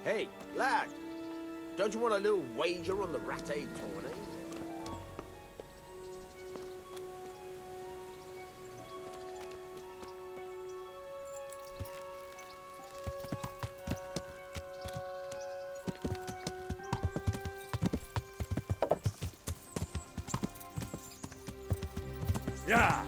Hey, lad! Don't you want a little wager on the Rattay tourney? Yeah!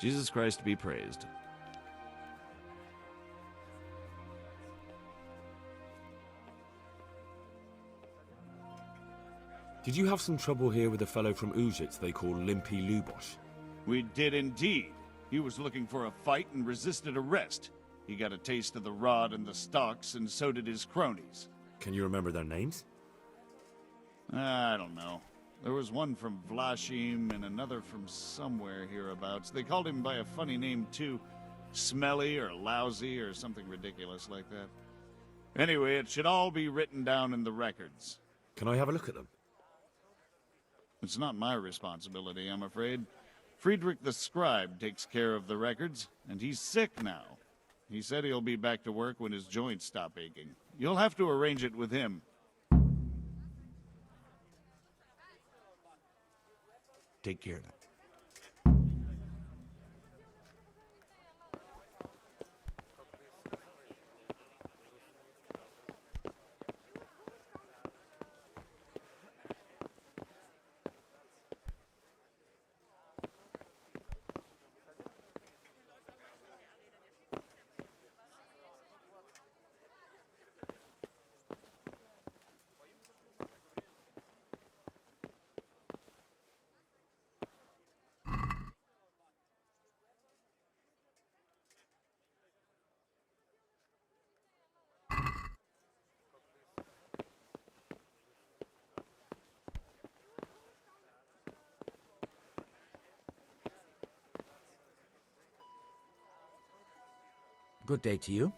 Jesus Christ be praised. Did you have some trouble here with a fellow from Ujits they call Limpy Lubosh? We did indeed. He was looking for a fight and resisted arrest. He got a taste of the rod and the stocks, and so did his cronies. Can you remember their names? I don't know. There was one from Vlashim and another from somewhere hereabouts. They called him by a funny name, too. Smelly or Lousy or something ridiculous like that. Anyway, it should all be written down in the records. Can I have a look at them? It's not my responsibility, I'm afraid. Friedrich the Scribe takes care of the records, and he's sick now. He said he'll be back to work when his joints stop aching. You'll have to arrange it with him. Take care of that. Good day to you.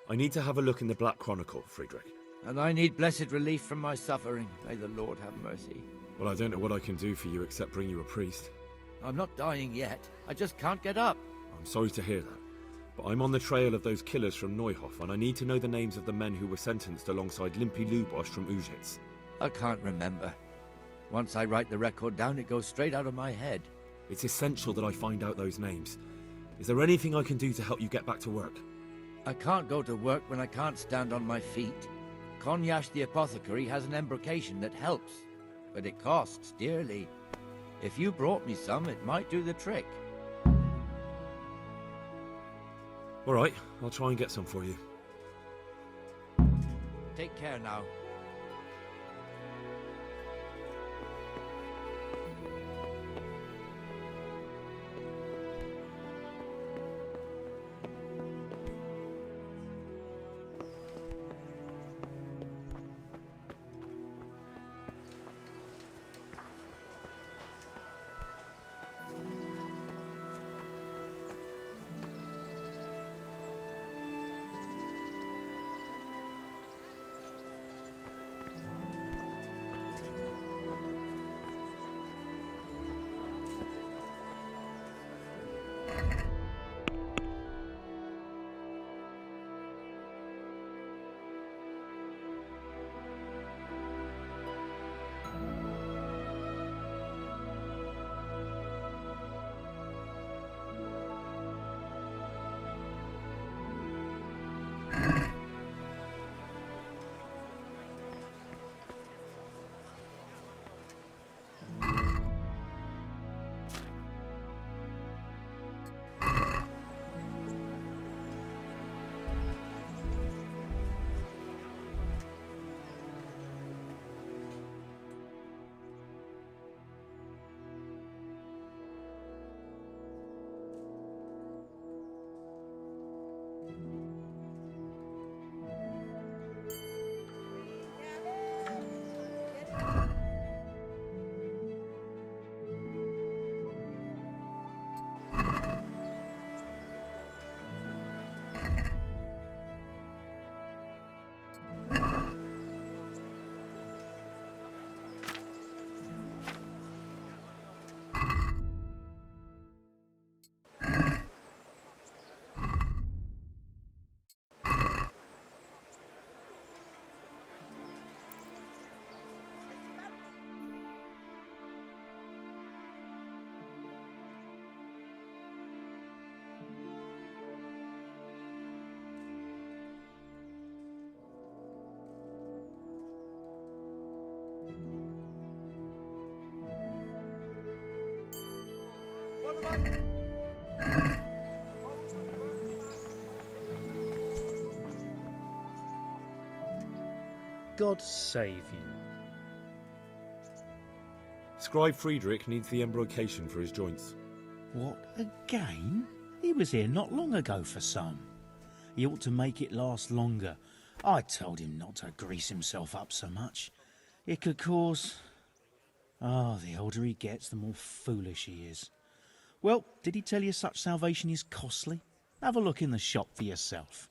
I need to have a look in the Black Chronicle, Friedrich. And I need blessed relief from my suffering. May the Lord have mercy. Well, I don't know what I can do for you except bring you a priest. I'm not dying yet. I just can't get up. I'm sorry to hear that. But I'm on the trail of those killers from Neuhof, and I need to know the names of the men who were sentenced alongside Limpy Lubosh from Ujits. I can't remember. Once I write the record down, it goes straight out of my head. It's essential that I find out those names. Is there anything I can do to help you get back to work? I can't go to work when I can't stand on my feet. Konyash the apothecary has an embrocation that helps, but it costs dearly. If you brought me some, it might do the trick. All right, I'll try and get some for you. Take care now. God save you. Scribe Friedrich needs the embrocation for his joints. What, again? He was here not long ago for some. He ought to make it last longer. I told him not to grease himself up so much. It could cause... Ah, the older he gets, the more foolish he is. Well, did he tell you such salvation is costly? Have a look in the shop for yourself.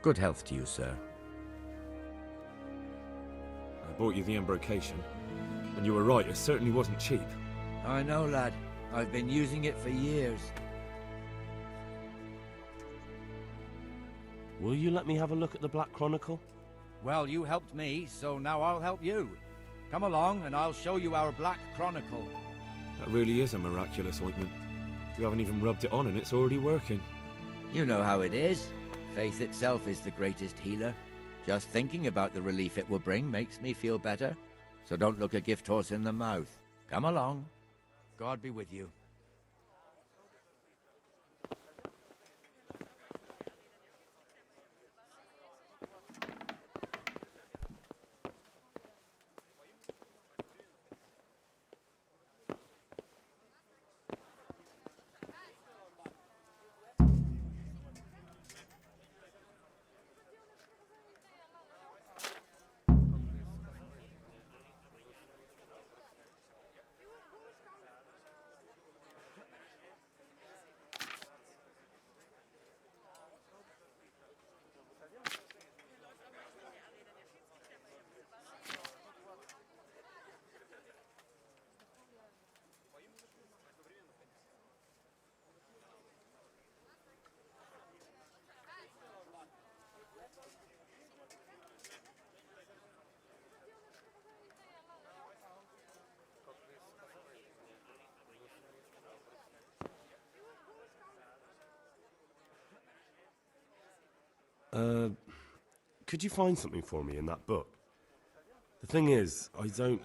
Good health to you, sir. I bought you the embrocation, and you were right, it certainly wasn't cheap. I know, lad. I've been using it for years. Will you let me have a look at the Black Chronicle? Well, you helped me, so now I'll help you. Come along, and I'll show you our Black Chronicle. That really is a miraculous ointment. You haven't even rubbed it on and it's already working. You know how it is. Faith itself is the greatest healer. Just thinking about the relief it will bring makes me feel better. So don't look a gift horse in the mouth. Come along. God be with you. Could you find something for me in that book? The thing is, I don't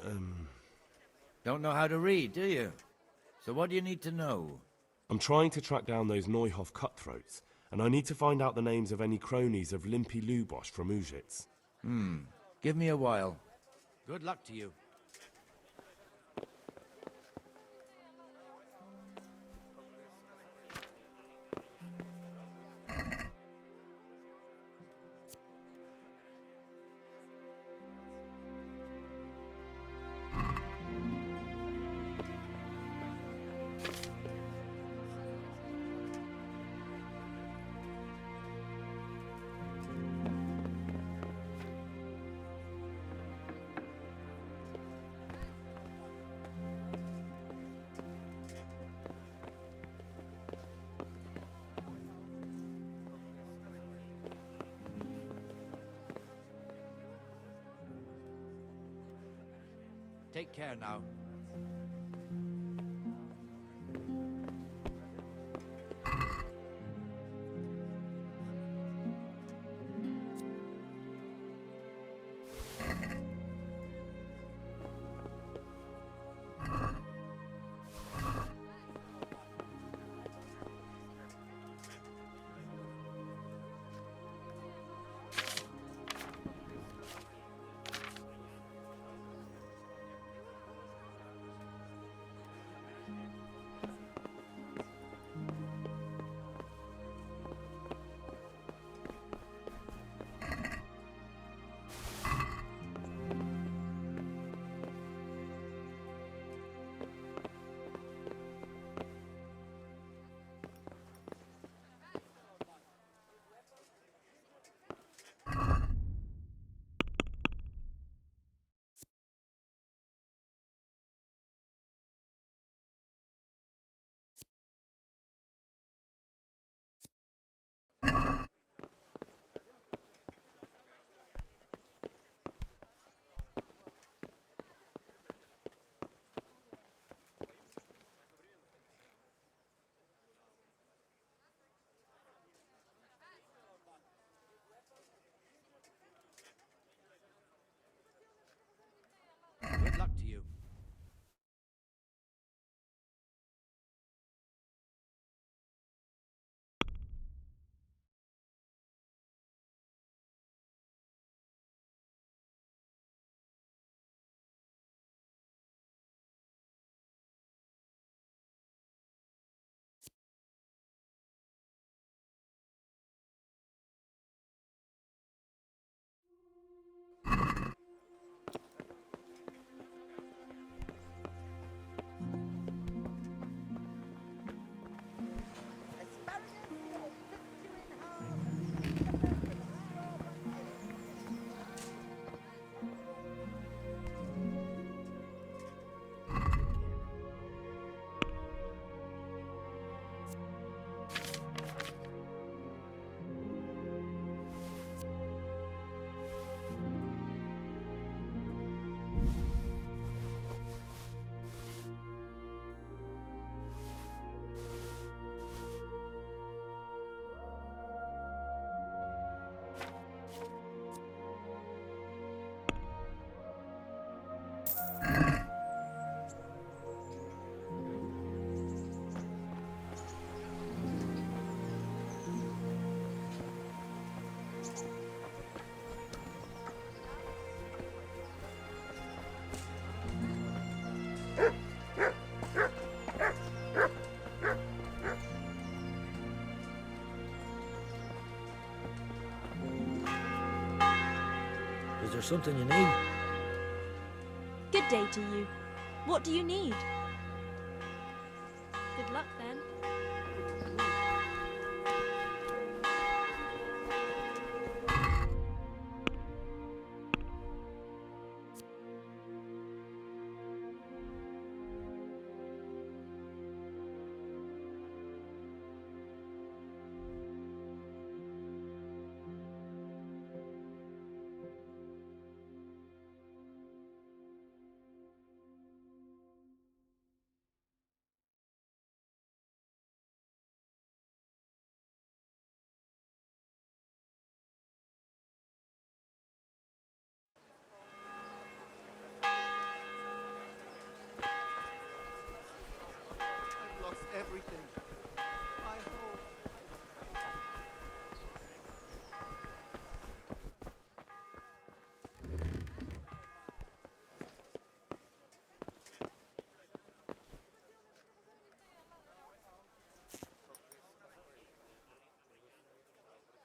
Don't know how to read, do you? So what do you need to know? I'm trying to track down those Neuhof cutthroats, and I need to find out the names of any cronies of Limpy Lubosh from Ujitz. Give me a while. Good luck to you. Take care now. Good luck to you. Is there something you need? Good day to you. What do you need? Good luck then. I've lost everything. I hope.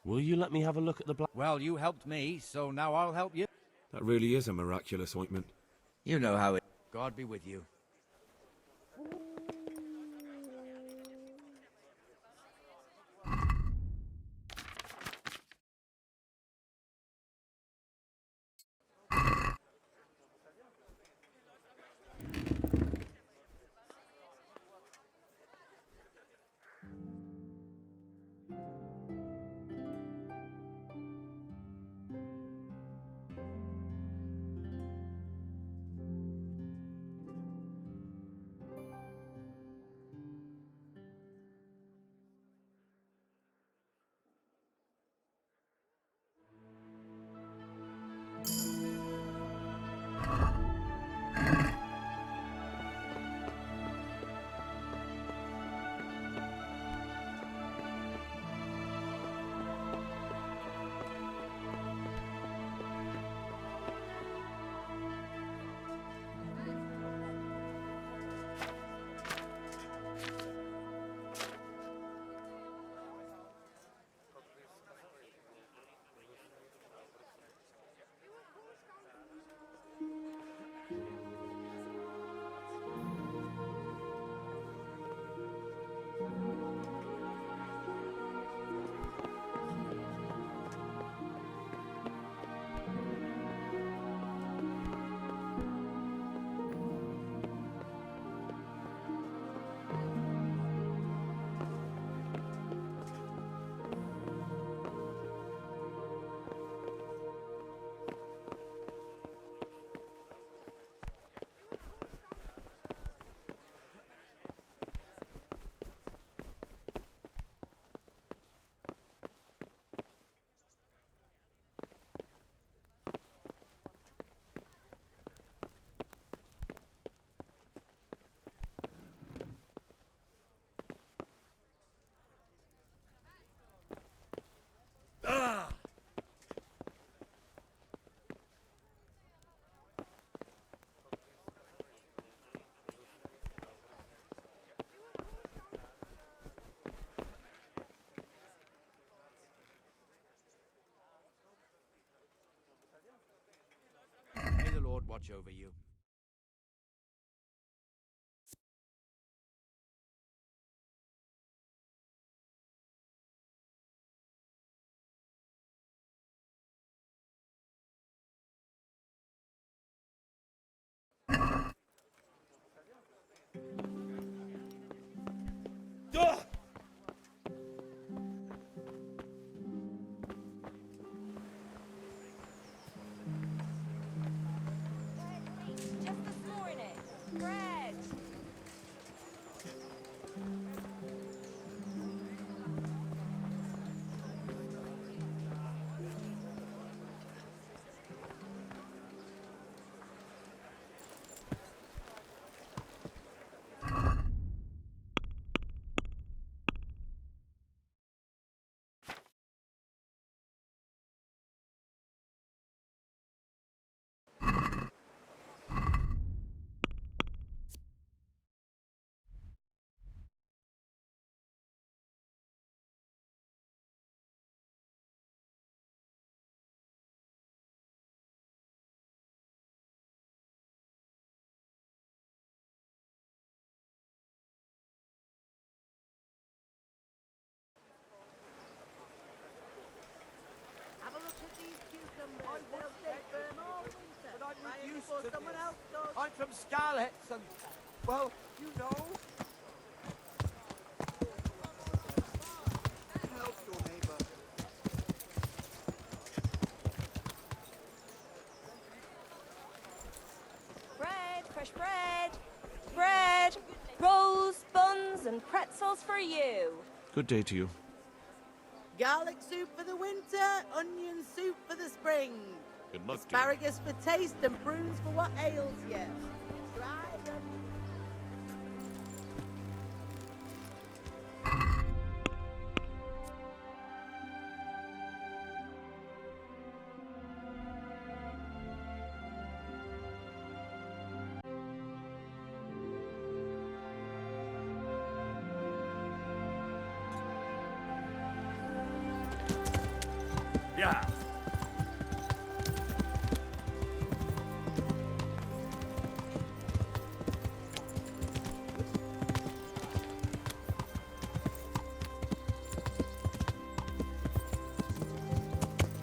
Will you let me have a look at the black... Well, you helped me, so now I'll help you. That really is a miraculous ointment. You know how it... God be with you. can't watch over you. Just this morning. Bread. Have a look at these cucumbers. They'll stay firm all winter. But I'm not used to someone else does. I'm from Scarlet's and, well, you know. Help your neighbour. Bread, fresh bread. Bread, rolls, buns, and pretzels for you. Good day to you. Garlic soup for the winter, onion soup for the spring. Good luck, Asparagus for taste and prunes for what ails you. Try them. Yeah.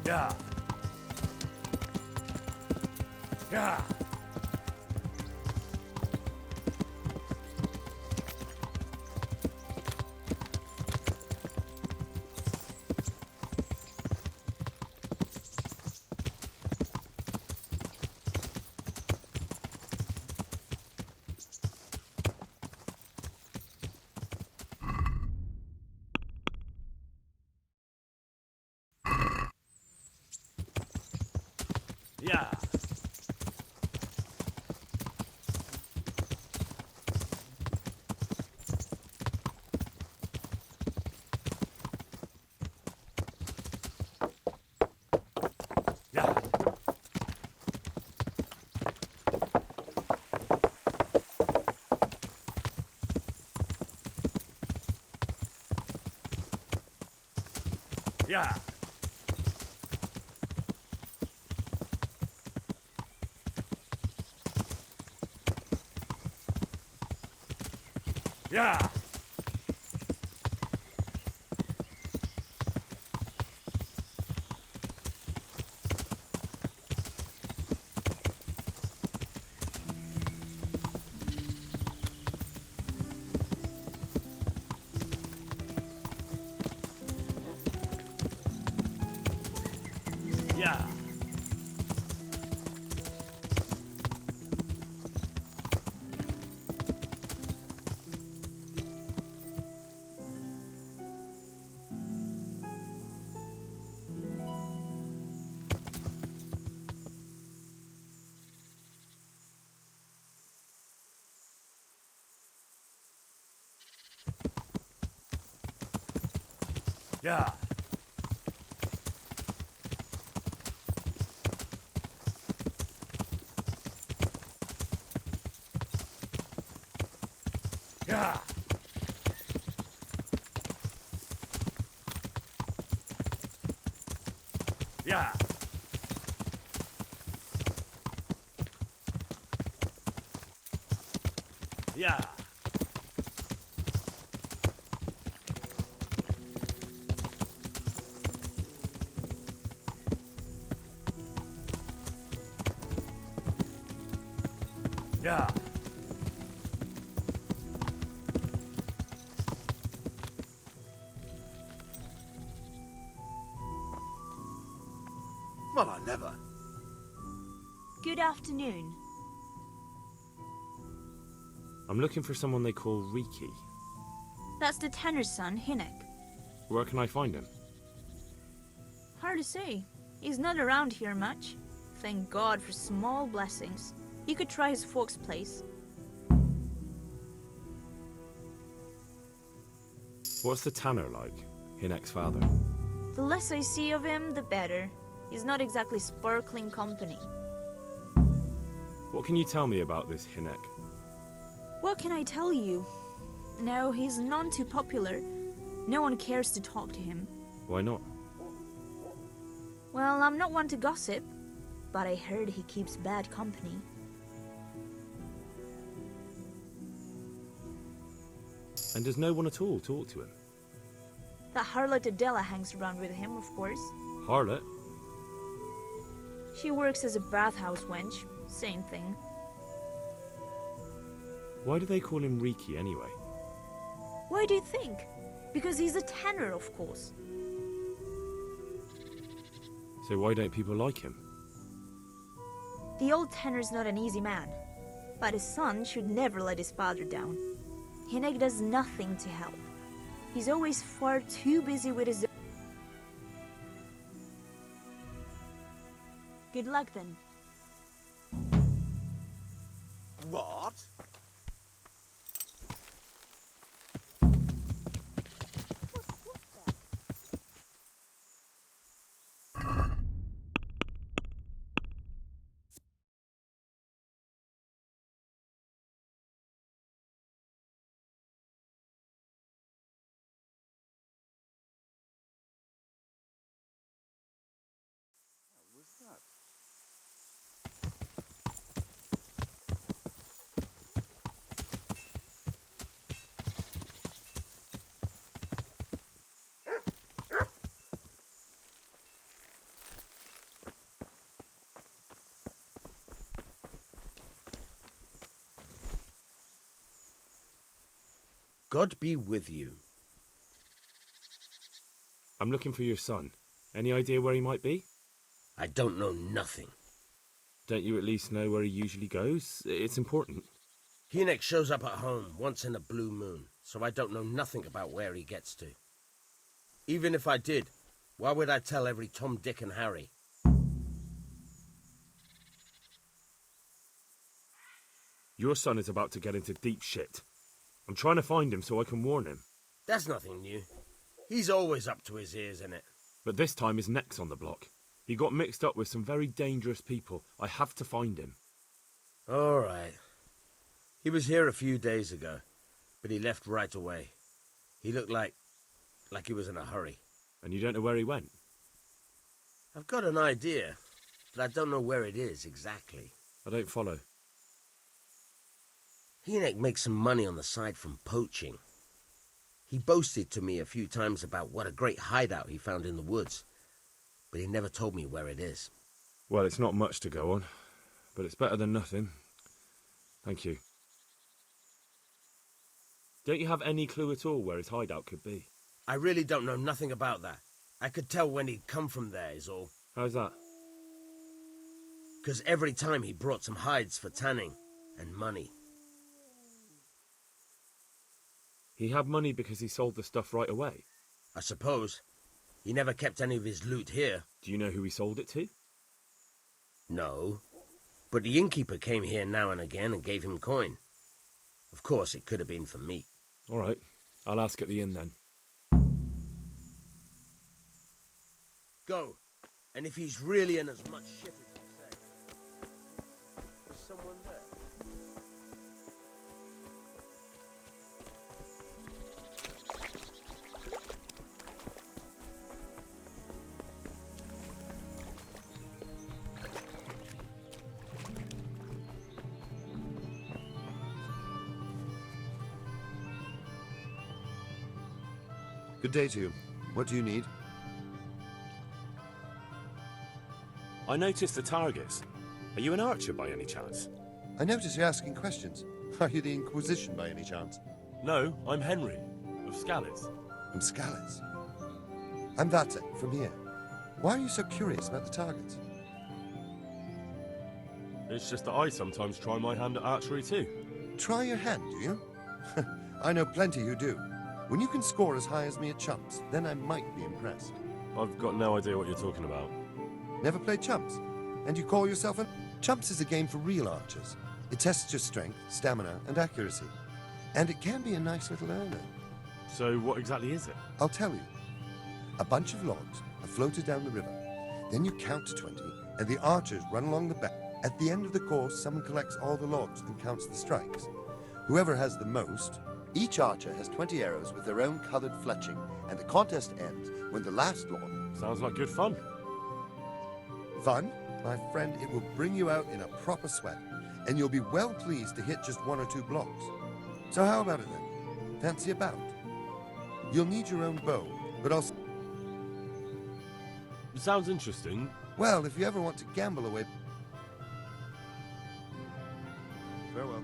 Yeah. Yeah. Yeah. Yeah. Yeah. Yeah. Yeah. Yeah. Yeah. Yeah. Yeah. Yeah. Well, I never. Good afternoon. I'm looking for someone they call Riki. That's the tanner's son, Hinek. Where can I find him? Hard to say. He's not around here much. Thank God for small blessings. You could try his folks' place. What's the tanner like? Hinek's father. The less I see of him, the better. He's not exactly sparkling company. What can you tell me about this Hinek? What can I tell you? No, he's none too popular. No one cares to talk to him. Why not? Well, I'm not one to gossip, but I heard he keeps bad company. And does no one at all talk to him? That harlot Adela hangs around with him, of course. Harlot? She works as a bathhouse wench. Same thing. Why do they call him Riki anyway? Why do you think? Because he's a tanner, of course. So why don't people like him? The old tanner's not an easy man, but his son should never let his father down. Hinek does nothing to help. He's always far too busy with his... Good luck then. What? God be with you. I'm looking for your son. Any idea where he might be? I don't know nothing. Don't you at least know where he usually goes? It's important. Hinek shows up at home once in a blue moon, so I don't know nothing about where he gets to. Even if I did, why would I tell every Tom, Dick and Harry? Your son is about to get into deep shit. I'm trying to find him so I can warn him. That's nothing new. He's always up to his ears in it. But this time his neck's on the block. He got mixed up with some very dangerous people. I have to find him. All right. He was here a few days ago, but he left right away. He looked like he was in a hurry. And you don't know where he went? I've got an idea, but I don't know where it is exactly. I don't follow. Hinek makes some money on the side from poaching. He boasted to me a few times about what a great hideout he found in the woods, but he never told me where it is. Well, it's not much to go on, but it's better than nothing. Thank you. Don't you have any clue at all where his hideout could be? I really don't know nothing about that. I could tell when he'd come from there is all. How's that? 'Cause every time he brought some hides for tanning and money. He had money because he sold the stuff right away. I suppose. He never kept any of his loot here. Do you know who he sold it to? No. But the innkeeper came here now and again and gave him coin. Of course, it could have been for meat. All right. I'll ask at the inn then. Go. And if he's really in as much shit as you say. Is someone there? Good day to you. What do you need? I noticed the targets. Are you an archer by any chance? I notice you're asking questions. Are you the Inquisition by any chance? No, I'm Henry, of Scales. From Scales? I'm Radzig, from here. Why are you so curious about the targets? It's just that I sometimes try my hand at archery too. Try your hand, do you? I know plenty who do. When you can score as high as me at chumps, then I might be impressed. I've got no idea what you're talking about. Never played chumps? And you call yourself an... Chumps is a game for real archers. It tests your strength, stamina, and accuracy. And it can be a nice little earner. So what exactly is it? I'll tell you. A bunch of logs are floated down the river. Then you count to 20, and the archers run along the back. At the end of the course, someone collects all the logs and counts the strikes. Whoever has the most... Each archer has 20 arrows with their own colored fletching, and the contest ends when the last log... Sounds like good fun. Fun? My friend, it will bring you out in a proper sweat, and you'll be well pleased to hit just 1 or 2 blocks. So how about it then? Fancy a bout? You'll need your own bow, but also... Sounds interesting. Well, if you ever want to gamble away... Farewell.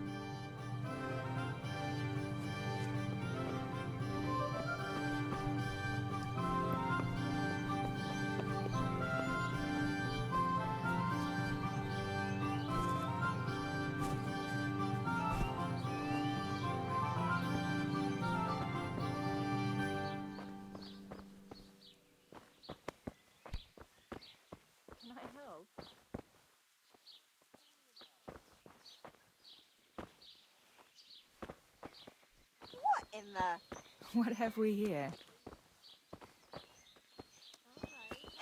Can I help? What in the... What have we here?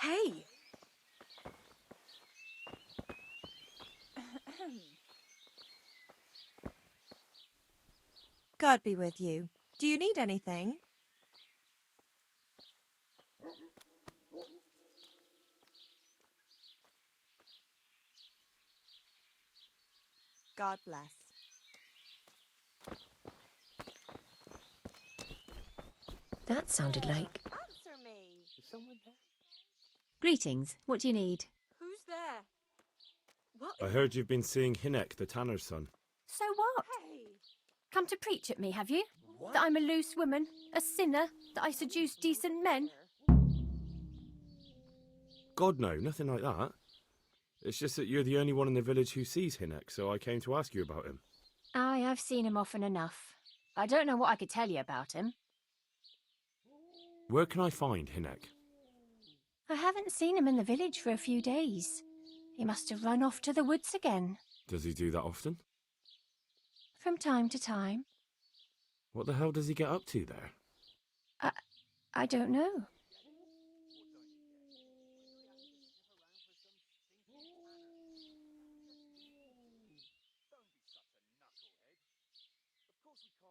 Hey! God be with you. Do you need anything? God bless. That sounded like... Answer me! Is someone there? Greetings. What do you need? Who's there? What? I heard you've been seeing Hinek, the tanner's son. So what? Hey! Come to preach at me, have you? That I'm a loose woman, a sinner, that I seduce decent men? God, no, nothing like that. It's just that you're the only one in the village who sees Hinek, so I came to ask you about him. Aye, I've seen him often enough. I don't know what I could tell you about him. Where can I find Hinek? I haven't seen him in the village for a few days. He must have run off to the woods again. Does he do that often? From time to time. What the hell does he get up to there? I don't know.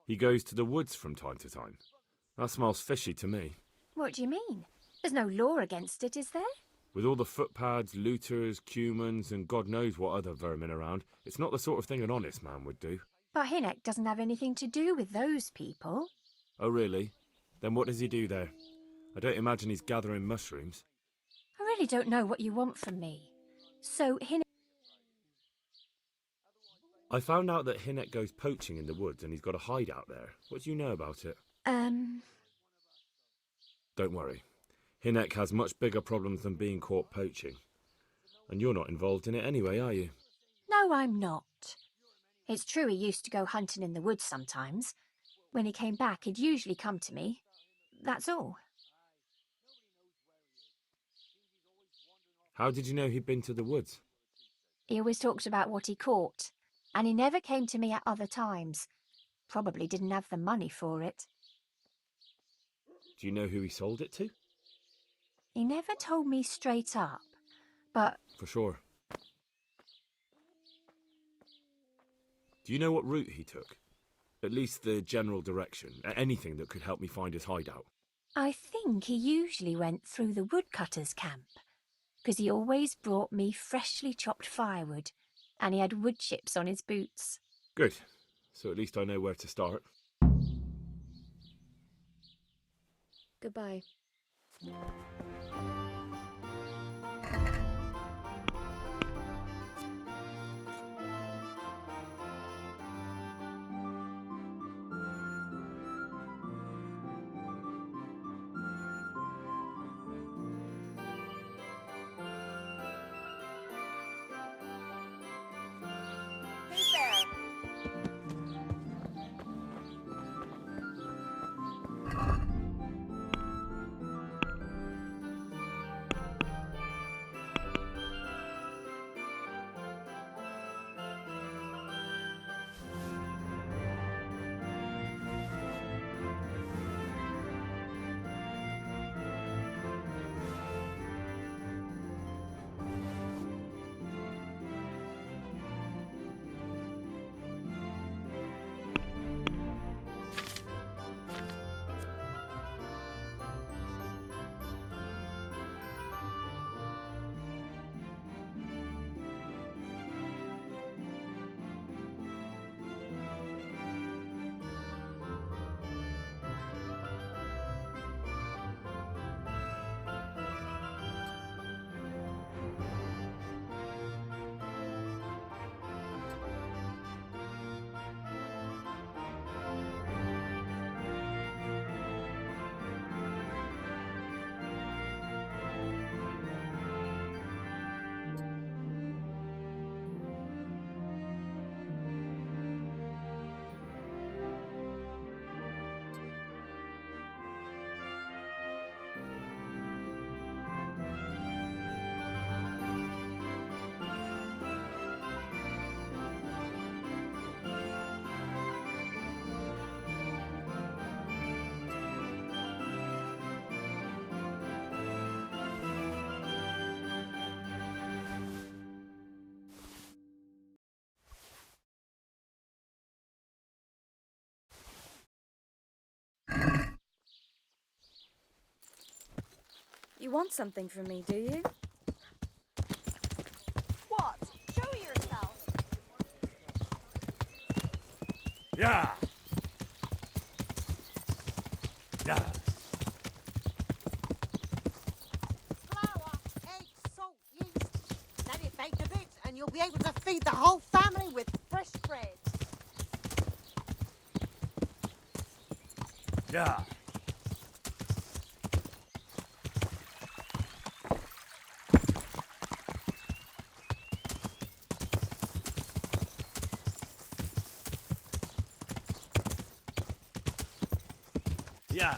He goes to the woods from time to time. That smells fishy to me. What do you mean? There's no law against it, is there? With all the footpads, looters, Cumans, and God knows what other vermin around, it's not the sort of thing an honest man would do. But Hinek doesn't have anything to do with those people. Oh, really? Then what does he do there? I don't imagine he's gathering mushrooms. I really don't know what you want from me. So Hinek... I found out that Hinek goes poaching in the woods and he's got a hideout there. What do you know about it? Don't worry. Hinek has much bigger problems than being caught poaching. And you're not involved in it anyway, are you? No, I'm not. It's true he used to go hunting in the woods sometimes. When he came back, he'd usually come to me. That's all. How did you know he'd been to the woods? He always talked about what he caught, and he never came to me at other times. Probably didn't have the money for it. Do you know who he sold it to? He never told me straight up, but... For sure. Do you know what route he took? At least the general direction. Anything that could help me find his hideout. I think he usually went through the woodcutter's camp, because he always brought me freshly chopped firewood, and he had wood chips on his boots. Good. So at least I know where to start. Goodbye. Who's there? You want something from me, do you? What? Show yourself. Yeah. Yeah. Flour, eggs, salt, yeast. Let it bake a bit and you'll be able to feed the whole family with fresh bread. Yeah. Yeah.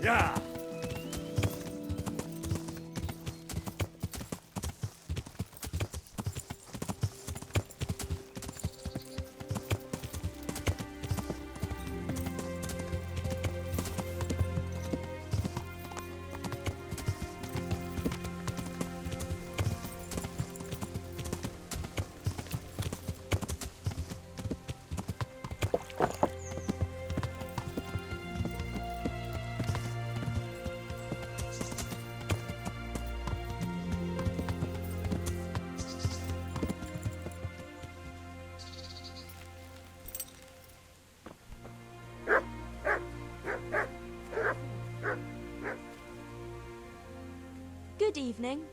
Yeah. Good evening.